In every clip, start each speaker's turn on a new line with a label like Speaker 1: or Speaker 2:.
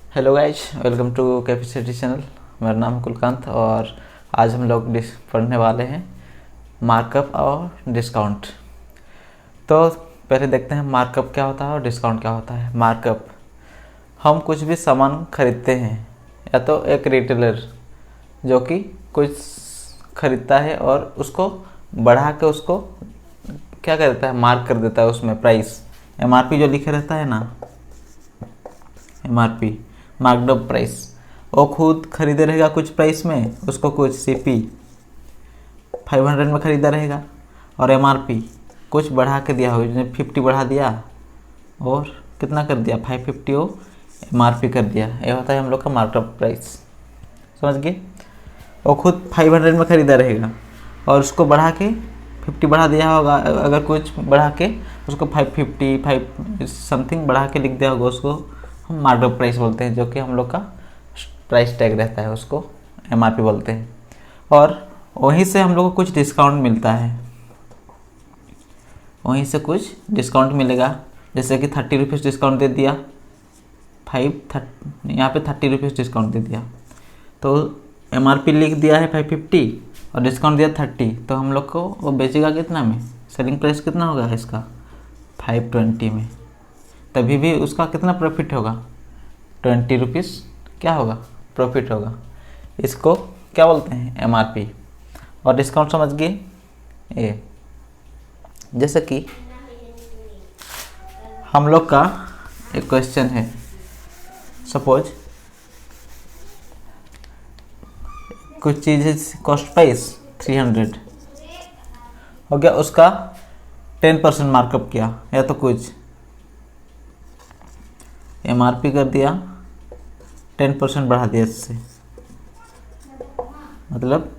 Speaker 1: Hello guys, welcome to capacity channel. मेरा नाम है कुलकांत और आज हम लोग पढ़ने वाले हैं मार्कअप और डिस्काउंट। तो पहले देखते हैं मार्कअप क्या होता है और डिस्काउंट क्या होता है। मार्कअप, हम कुछ भी सामान खरीदते हैं या तो एक रिटेलर जो कि कुछ खरीदता है और उसको बढ़ा के उसको क्या कर देता है, मार्क कर देता है उसमें प्राइस। एमआरपी जो लिखे रहता है ना, एमआरपी मार्कड प्राइस, वो खुद खरीदे रहेगा कुछ प्राइस में, उसको कुछ सीपी 500 में खरीदा रहेगा और एमआरपी कुछ बढ़ा के दिया होगा, 50 बढ़ा दिया और कितना कर दिया 550 वो एमआरपी कर दिया। ये होता है हम लोग का मार्कअप प्राइस, समझ गए। वो खुद 500 में खरीदा रहेगा और उसको बढ़ा के 50 बढ़ा दिया होगा, अगर कुछ बढ़ा के उसको 555 समथिंग बढ़ा के लिख दिया होगा, उसको हम मार्कअप प्राइस बोलते हैं, जो कि हम लोग का प्राइस टैग रहता है, उसको एमआरपी बोलते हैं। और वहीं से हम लोग को कुछ डिस्काउंट मिलता है, वहीं से कुछ डिस्काउंट मिलेगा। जैसे कि 30 रुपीज़ डिस्काउंट दे दिया, यहाँ पे 30 रुपीज़ डिस्काउंट दे दिया, तो एमआरपी लिख दिया है 550 और डिस्काउंट दिया 30, तो हम लोग को वो बेचेगा कितना में, सेलिंग प्राइस कितना होगा इसका 520 में, तभी भी उसका कितना प्रॉफिट होगा 20 रुपीज़ क्या होगा प्रॉफिट होगा। इसको क्या बोलते हैं एमआरपी। और डिस्काउंट समझ गए ये, जैसे कि हम लोग का एक क्वेश्चन है, सपोज कुछ चीज़ कॉस्ट प्राइस 300 हो गया, उसका 10% मार्कअप किया या तो कुछ एमआरपी कर दिया, 10% बढ़ा दिया इससे, मतलब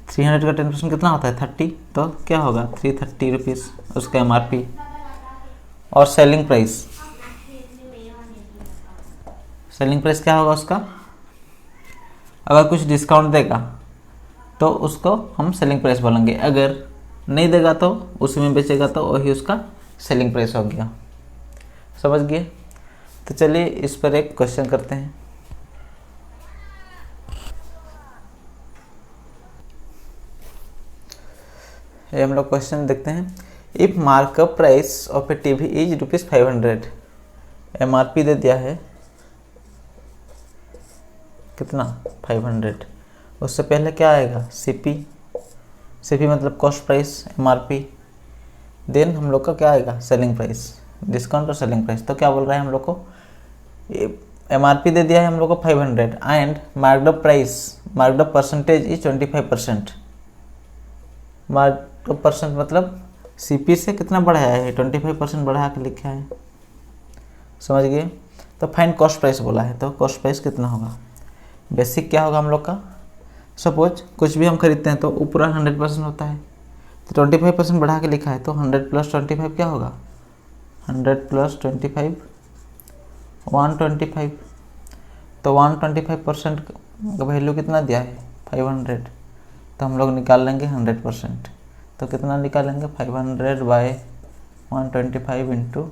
Speaker 1: 300 का 10% कितना होता है 30, तो क्या होगा 330 रुपीज़ उसका एमआरपी। और सेलिंग प्राइस क्या होगा उसका, अगर कुछ डिस्काउंट देगा तो उसको हम सेलिंग प्राइस बोलेंगे, अगर नहीं देगा तो उसी में बेचेगा तो वही उसका सेलिंग प्राइस हो गया, समझ गए। तो चलिए इस पर एक क्वेश्चन करते हैं। ये हम लोग क्वेश्चन देखते हैं। If markup price of a TV is ₹500, MRP दे दिया है कितना 500, उससे पहले क्या आएगा सीपी मतलब कॉस्ट प्राइस, एमआरपी, देन हम लोग का क्या आएगा सेलिंग प्राइस, डिस्काउंट और सेलिंग प्राइस। तो क्या बोल रहा है हम लोग को, एमआरपी दे दिया है हम लोग को 500 and marked percentage is 25%। Marked percent मतलब सीपी से कितना बढ़ाया है 25% बढ़ा के लिखा है, समझ गए। तो फाइन कॉस्ट प्राइस बोला है, तो कॉस्ट प्राइस कितना होगा, बेसिक क्या होगा हम लोग का, सपोज कुछ भी हम खरीदते हैं तो वो पूरा 100% होता है, तो 25% बढ़ा के लिखा है, तो 100 + 25 क्या होगा 100 + 25 125, तो 125% का वैल्यू कितना दिया है 500, तो हम लोग निकाल लेंगे 100%, तो कितना निकालेंगे 500/125 ×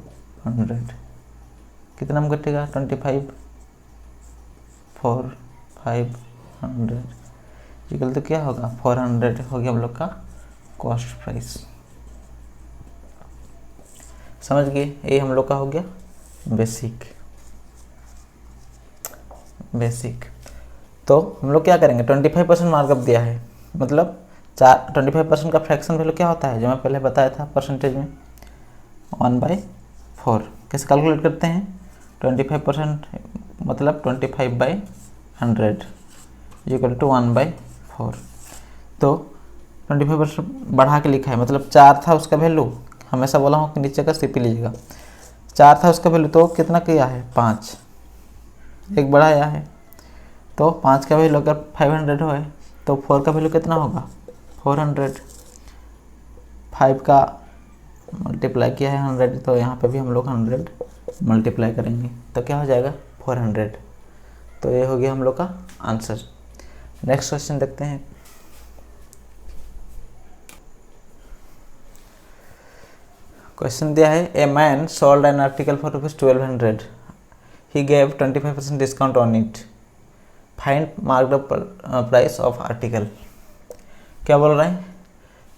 Speaker 1: 100, कितना में कटेगा 25 4 500 इक्वल तो क्या होगा 400 हो गया हम लोग का कॉस्ट प्राइस, समझ गए। ये हम लोग का हो गया बेसिक। तो हम लोग क्या करेंगे 25% मार्कअप दिया है, मतलब 25% का फ्रैक्शन वैल्यू क्या होता है, जो मैं पहले बताया था परसेंटेज में 1/4। कैसे कैलकुलेट करते हैं 25% मतलब 25/100 इक्वल टू 1/4। तो 25% बढ़ा के लिखा है, मतलब 4 था उसका वैल्यू, हमेशा बोला हूँ कि नीचे का सीपी लीजिएगा, 4 था उसका वैल्यू, तो कितना किया है 5, एक बढ़ाया है, तो 5 का वैल्यू अगर 500 हो तो 4 का वैल्यू कितना होगा 400, 5 का मल्टीप्लाई किया है 100, तो यहाँ पे भी हम लोग 100 मल्टीप्लाई करेंगे तो क्या हो जाएगा 400। तो ये हो गया हम लोग का आंसर। नेक्स्ट क्वेश्चन देखते हैं। क्वेश्चन दिया है a man sold an article for ₹1200, he gave 25% discount on it, find marked price of article. क्या बोल रहे हैं,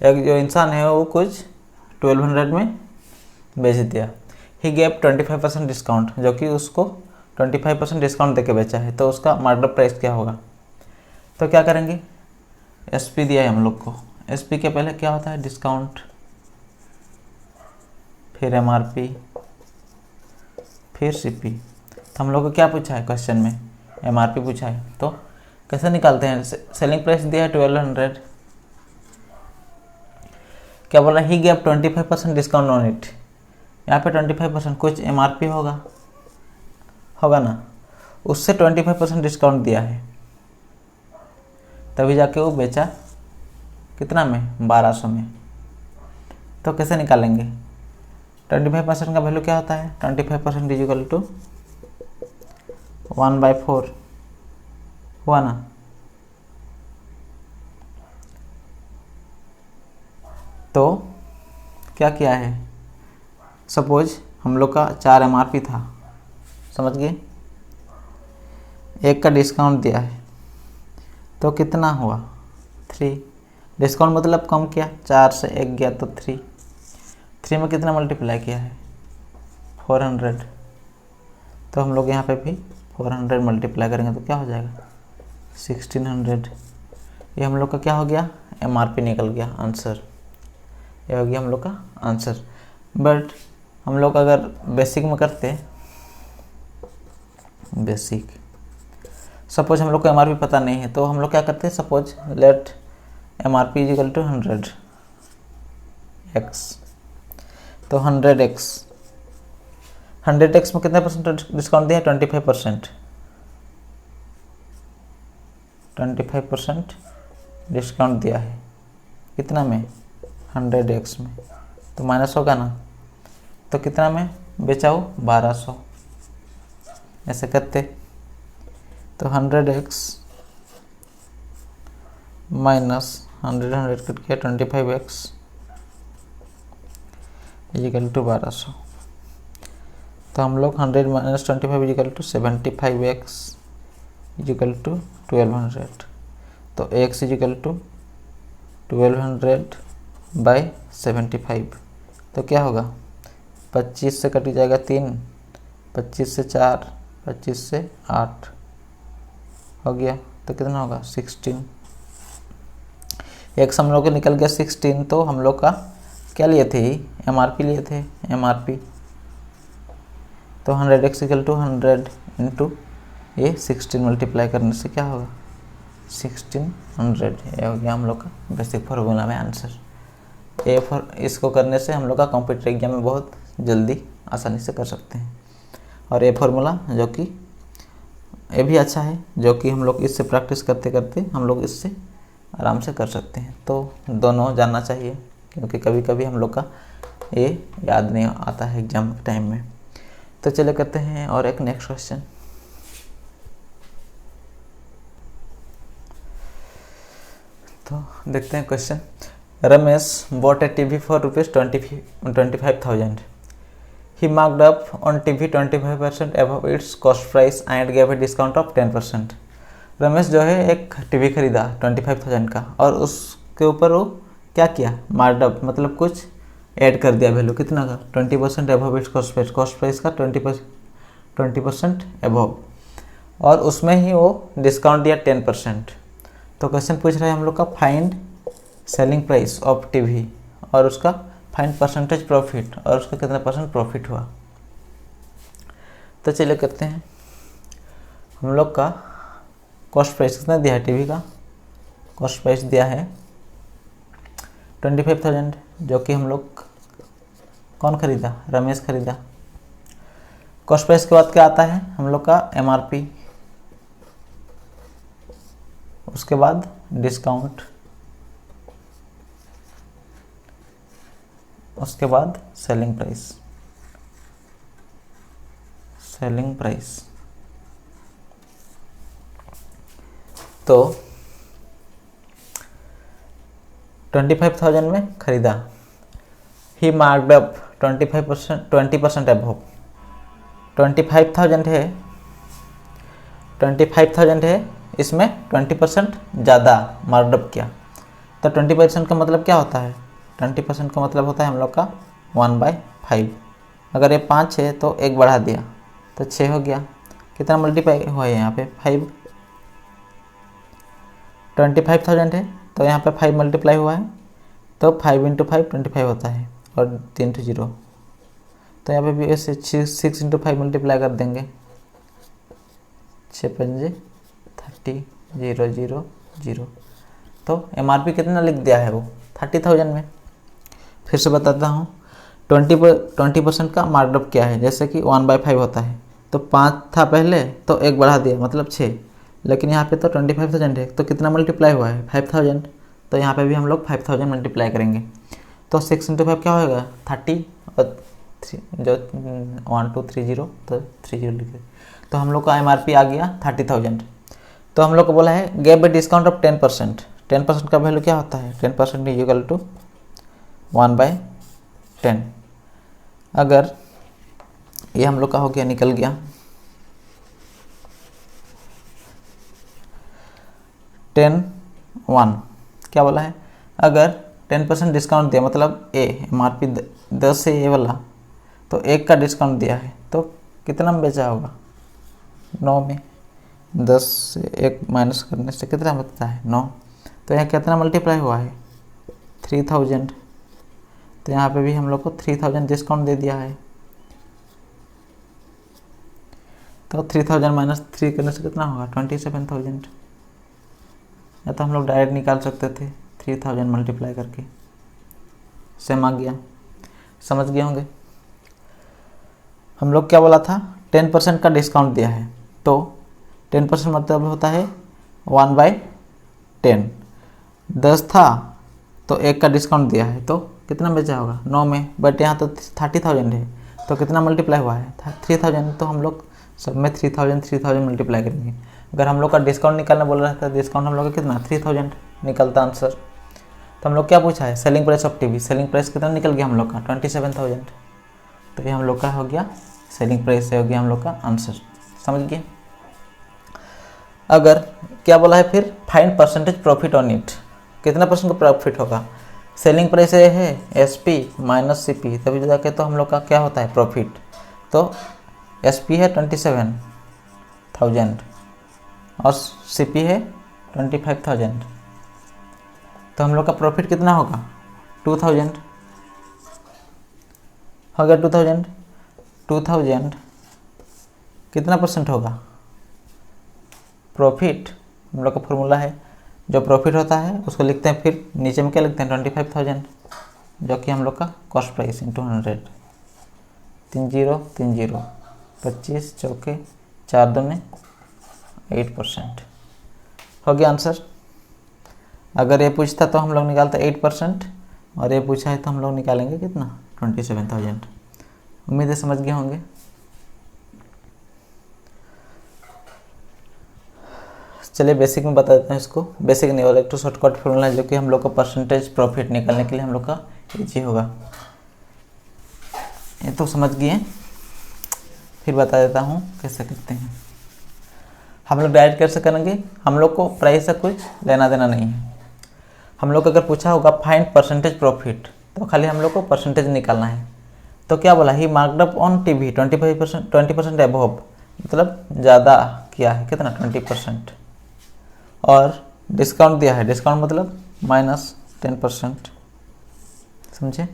Speaker 1: एक जो इंसान है वो कुछ 1200 में बेच दिया। ही गेव 25% डिस्काउंट, जो कि उसको 25% डिस्काउंट देके बेचा है, तो उसका मार्कअप प्राइस क्या होगा। तो क्या करेंगे, एसपी दिया है हम लोग को, एसपी के पहले क्या होता है, डिस्काउंट, फिर एमआरपी, फिर सीपी। तो हम लोग को क्या पूछा है क्वेश्चन में, एमआरपी पूछा है, तो कैसे निकालते हैं। सेलिंग प्राइस दिया है 1200, क्या बोल रहा है, he gave 25% discount on it. यहाँ पे 25% कुछ एमआरपी होगा ना, उससे 25% डिस्काउंट दिया है, तभी जाके वो बेचा कितना में, 1200 में। तो कैसे निकालेंगे, 25% का वैल्यू क्या होता है, 25% इज इक्वल टू 1/4 हुआ ना। तो क्या किया है, सपोज हम लोग का 4 एमआरपी था, समझ गए, एक का डिस्काउंट दिया है, तो कितना हुआ, 3। डिस्काउंट मतलब कम किया, 4 से 1 गया तो 3 में कितना मल्टीप्लाई किया है, 400। तो हम लोग यहाँ पे भी 400 मल्टीप्लाई करेंगे तो क्या हो जाएगा, 1600। ये हम लोग का क्या हो गया, एमआरपी निकल गया आंसर, ये हो गया हम लोग का आंसर। बट हम लोग अगर बेसिक में करते, बेसिक, सपोज हम लोग को एमआरपी पता नहीं है, तो हम लोग क्या करते हैं, suppose let MRP is equal to 100 x, तो 100x में कितने परसेंट डिस्काउंट दिया है, 25%। 25% डिस्काउंट दिया है, कितना में, 100x में, तो माइनस होगा ना, तो कितना में बेचा हो, 1200। ऐसे करते, तो 100x माइनस 100 कट किया, 25x इजिकल टू 1200। तो हम लोग 100 minus 25 equal to 75x equal to 1200। तो x इजिकल टू 1200/75। तो क्या होगा, 25 से कट जाएगा 3, 25 से 4, 25 से 8 हो गया, तो कितना होगा, 16। x हम लोग को निकल गया 16। तो हम लोग का क्या लिए थे, एमआरपी लिए थे, एमआरपी। तो 100x इक्वल टू 100 इंटू ये 16 मल्टीप्लाई करने से क्या होगा, 1600। ये हो गया हम लोग का बेसिक फार्मूला में आंसर। इसको करने से हम लोग का कॉम्पिटिटिव एग्जाम में बहुत जल्दी आसानी से कर सकते हैं। और ये फार्मूला जो कि ये भी अच्छा है, जो कि हम लोग इससे प्रैक्टिस करते करते हम लोग इससे आराम से कर सकते हैं। तो दोनों जानना चाहिए, क्योंकि कभी कभी हम लोग का ये याद नहीं आता है एग्जाम के टाइम में। तो चले करते हैं और एक नेक्स्ट क्वेश्चन। तो देखते हैं question. Ramesh bought a TV for ₹25,000. He marked up on TV 25% above its cost price and gave a discount of 10%. Ramesh जो है एक टीवी खरीदा 25,000 का, और उसके ऊपर वो क्या किया, मार्कअप मतलब कुछ ऐड कर दिया वैल्यू, कितना का, 20% अबव इट्स कॉस्ट प्राइस का 20% अबव, और उसमें ही वो डिस्काउंट दिया 10%। तो क्वेश्चन पूछ रहा है हम लोग का, find selling price of TV, और उसका फाइंड परसेंटेज प्रॉफिट, और उसका कितना परसेंट प्रॉफिट हुआ। तो चलिए करते हैं। हम लोग का कॉस्ट प्राइस कितना दिया है, टीवी का कॉस्ट प्राइस दिया है 25,000, जो कि हम लोग कौन खरीदा, रमेश खरीदा। कॉस्ट प्राइस के बाद क्या आता है हम लोग का, एमआरपी, उसके बाद डिस्काउंट, उसके बाद सेलिंग प्राइस। तो 25,000 में खरीदा, ही मार्क्ड अप 20% अबव। 25,000 है 25,000 है, इसमें 20% ज़्यादा मार्कअप किया। तो 20% का मतलब क्या होता है? 20% का मतलब होता है हम लोग का 1/5। अगर ये 5 है तो 1 बढ़ा दिया तो 6 हो गया। कितना मल्टीप्लाई हुआ है यहाँ पे? 5। 25,000 है तो यहाँ पे 5 मल्टीप्लाई हुआ है, तो 5 × 5 25 होता है, और 3 to 0, तो यहाँ पे भी ऐसे 6 × 5 मल्टीप्लाई कर देंगे। 6 5 30 0 0 0। तो MRP कितना लिख दिया है वो? 30,000 में। फिर से बताता हूँ, 20% का मार्कअप क्या है? जैसे कि 1/5 होता है, तो 5 था पहले तो 1 बढ़ा दिया मतलब 6, लेकिन यहाँ पे तो 25,000 है, तो कितना मल्टीप्लाई हुआ है? 5,000। तो यहाँ पे भी हम लोग 5,000 मल्टीप्लाई करेंगे। तो 6 × 5 क्या होगा? 30, और जो 1 2 3 0, तो 30 लिखे। तो हम लोग का MRP आ गया 30,000। तो हम लोग को बोला है गेव ए डिस्काउंट ऑफ 10%। 10% का वैल्यू क्या होता है? 10% इक्वल टू 1/10। अगर ये हम लोग का हो गया, निकल गया 10 1। क्या बोला है? अगर 10% डिस्काउंट दिया, मतलब MRP 10 है ये वाला, तो 1 का डिस्काउंट दिया है, तो कितना में बेचा होगा? 9 में। 10 से 1 माइनस करने से कितना बचता है? 9। तो यहाँ कितना मल्टीप्लाई हुआ है? 3,000। तो यहाँ पे भी हम लोग को 3,000 डिस्काउंट दे दिया है। तो 3,000 माइनस 3 करने से कितना होगा? 27,000। या तो हम लोग डायरेक्ट निकाल सकते थे 3,000 मल्टीप्लाई करके। सेम आ गया, समझ गए होंगे। हम लोग क्या बोला था? 10% का डिस्काउंट दिया है, तो 10% मतलब होता है 1/10। 10 था तो 1 का डिस्काउंट दिया है, तो कितना बेचा होगा? 9 में। बट यहाँ तो 30,000 है, तो कितना मल्टीप्लाई हुआ है? 3,000। तो हम लोग सब में 3,000 मल्टीप्लाई करेंगे। अगर हम लोग का डिस्काउंट निकालना बोल रहा था, डिस्काउंट हम लोग का कितना? 3,000 निकलता आंसर। तो हम लोग क्या पूछा है? Selling price of TV. Selling price कितना निकल गया हम लोग का? 27,000। तो ये हम लोग का हो गया सेलिंग प्राइस, हो गया हम लोग का आंसर। समझ गए? अगर क्या बोला है फिर? Find percentage profit on it. कितना परसेंट का प्रॉफिट होगा? सेलिंग प्राइस है SP माइनस CP, तभी जाके तो हम लोग का क्या होता है? प्रॉफिट। तो SP है 27,000 और CP है 25,000, तो हम लोग का प्रॉफिट कितना होगा? 2,000 हो गया। 2,000 कितना परसेंट होगा? प्रॉफिट हम लोग का फॉर्मूला है, जो प्रॉफिट होता है उसको लिखते हैं, फिर नीचे में क्या लिखते हैं? 25,000, जो कि हम लोग का कॉस्ट प्राइस इंटू 100। 3 0 3 0, 25 चौके 4 दूने 8% हो गया आंसर। अगर ये पूछता तो हम लोग निकालते 8%, और ये पूछा है तो हम लोग निकालेंगे कितना? 27,000। उम्मीद है समझ गए होंगे। चलिए बेसिक में बता देते हैं इसको। बेसिक नहीं, और एक तो शॉर्टकट फॉर्मूला है, जो कि हम लोग का परसेंटेज प्रॉफिट निकालने के लिए हम लोग का ईजी होगा। ये तो समझ गए। फिर बता देता हूँ कैसे करते हैं। हम लोग डायरेक्ट कैसे करेंगे? हम लोग को प्राइस से कुछ लेना देना नहीं है। हम लोग को अगर पूछा होगा फाइंड परसेंटेज प्रॉफिट, तो खाली हम लोग को परसेंटेज निकालना है। तो क्या बोला? He marked up on TV 20% above, मतलब ज़्यादा किया है। कितना? 20%। और डिस्काउंट दिया है, डिस्काउंट मतलब माइनस 10%। समझे?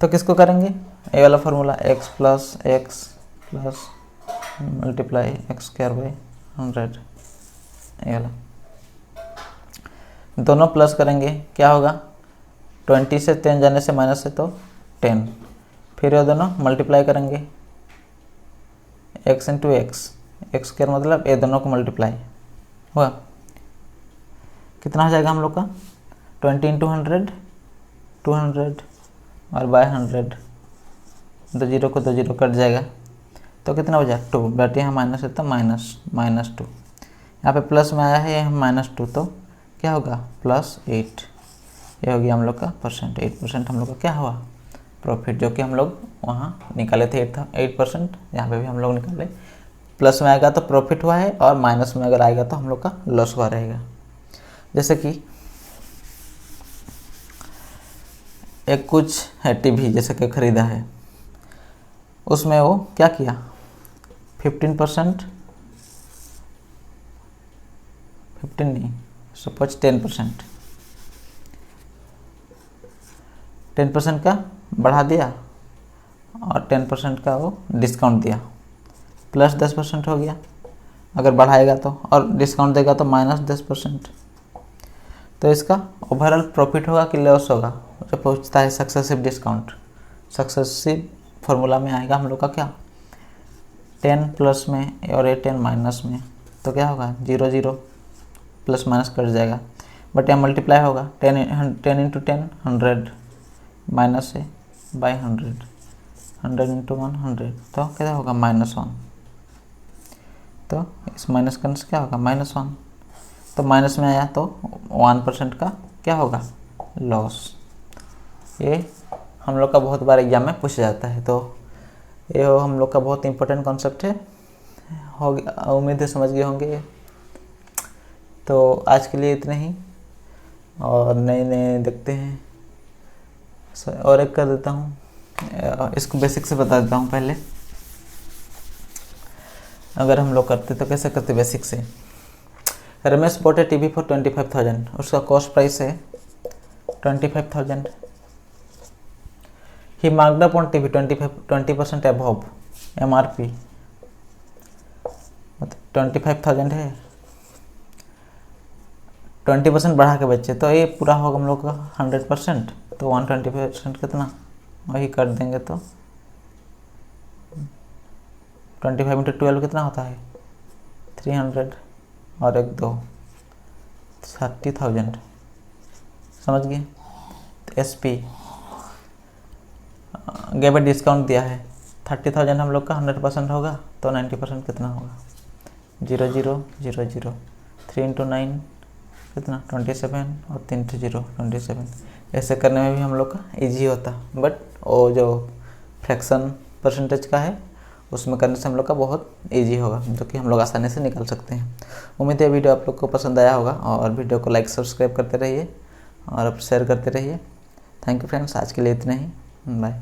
Speaker 1: तो किसको करेंगे? ये वाला formula, x plus multiply x²/100, ये वाला दोनों प्लस करेंगे। क्या होगा? 20 से 10 जाने से माइनस है तो 10, फिर ये दोनों मल्टीप्लाई करेंगे x इंटू x² मतलब ये दोनों को मल्टीप्लाई हुआ। कितना हो जाएगा हम लोग का? 20 इंटू 100 200, और बाय 100, 2 0 को 2 0 कट जाएगा, तो कितना हो जाएगा? 2। बट यहाँ माइनस है तो -2। यहाँ पे प्लस में आया है, यहाँ -2, तो क्या होगा? +8। ये हो गया हम लोग का परसेंट। 8% हम लोग का क्या हुआ? प्रॉफिट, जो कि हम लोग वहाँ निकाले थे 8%। यहाँ पे भी हम लोग निकाले प्लस में आएगा तो प्रॉफिट हुआ है और माइनस में अगर आएगा तो हम लोग का लॉस हुआ रहेगा। जैसे कि एक कुछ है टीवी जैसे कि ख़रीदा है, उसमें वो क्या किया 15% 15 नहीं सपोज 10% का बढ़ा दिया और 10% का वो डिस्काउंट दिया, प्लस 10% हो गया। अगर बढ़ाएगा तो और डिस्काउंट देगा तो माइनस 10%। तो इसका ओवरऑल प्रॉफिट होगा कि लॉस होगा, जो पूछता है सक्सेसिव डिस्काउंट। सक्सेसिव फॉर्मूला में आएगा हम लोग का क्या 10 प्लस में और ये 10 माइनस में, तो क्या होगा 0 0 प्लस माइनस कट जाएगा, बट यहाँ मल्टीप्लाई होगा 10 इंटू 10 100 माइनस है बाई 100, 100 इंटू 100 तो क्या होगा -1। तो इस माइनस का क्या होगा -1, तो माइनस में आया तो 1% का क्या होगा लॉस। ये हम लोग का बहुत बार एग्जाम में पूछा जाता है, तो ये हम लोग का बहुत इंपॉर्टेंट कॉन्सेप्ट है। हो गया, उम्मीद है समझ गए होंगे। तो आज के लिए इतना ही, और नए नए देखते हैं। और एक कर देता हूँ, इसको बेसिक से बता देता हूँ पहले। अगर हम लोग करते तो कैसे करते बेसिक से। Ramesh bought a TV for 25,000, उसका कॉस्ट प्राइस है 25,000। He marked up on TV 20% above MRP, मतलब 25,000 है, 20% बढ़ा के बच्चे, तो ये पूरा होगा हम लोग का 100%। तो 125% कितना वही कर देंगे तो 25 इंटू 12 कितना होता है 300 और 1 2 30,000, समझ गए। SP गेव डिस्काउंट दिया है 30,000 हम लोग का 100% होगा, तो 90% कितना होगा 0 0 0 0, 3 इंटू 9 कितना 27 और 3 इंटू 0 27। ऐसे करने में भी हम लोग का इजी होता, बट वो जो फ्रैक्शन परसेंटेज का है उसमें करने से हम लोग का बहुत इजी होगा, जो कि हम लोग आसानी से निकाल सकते हैं। उम्मीद है वीडियो आप लोग को पसंद आया होगा, और वीडियो को लाइक सब्सक्राइब करते रहिए और शेयर करते रहिए। थैंक यू फ्रेंड्स, आज के लिए इतना ही, बाय।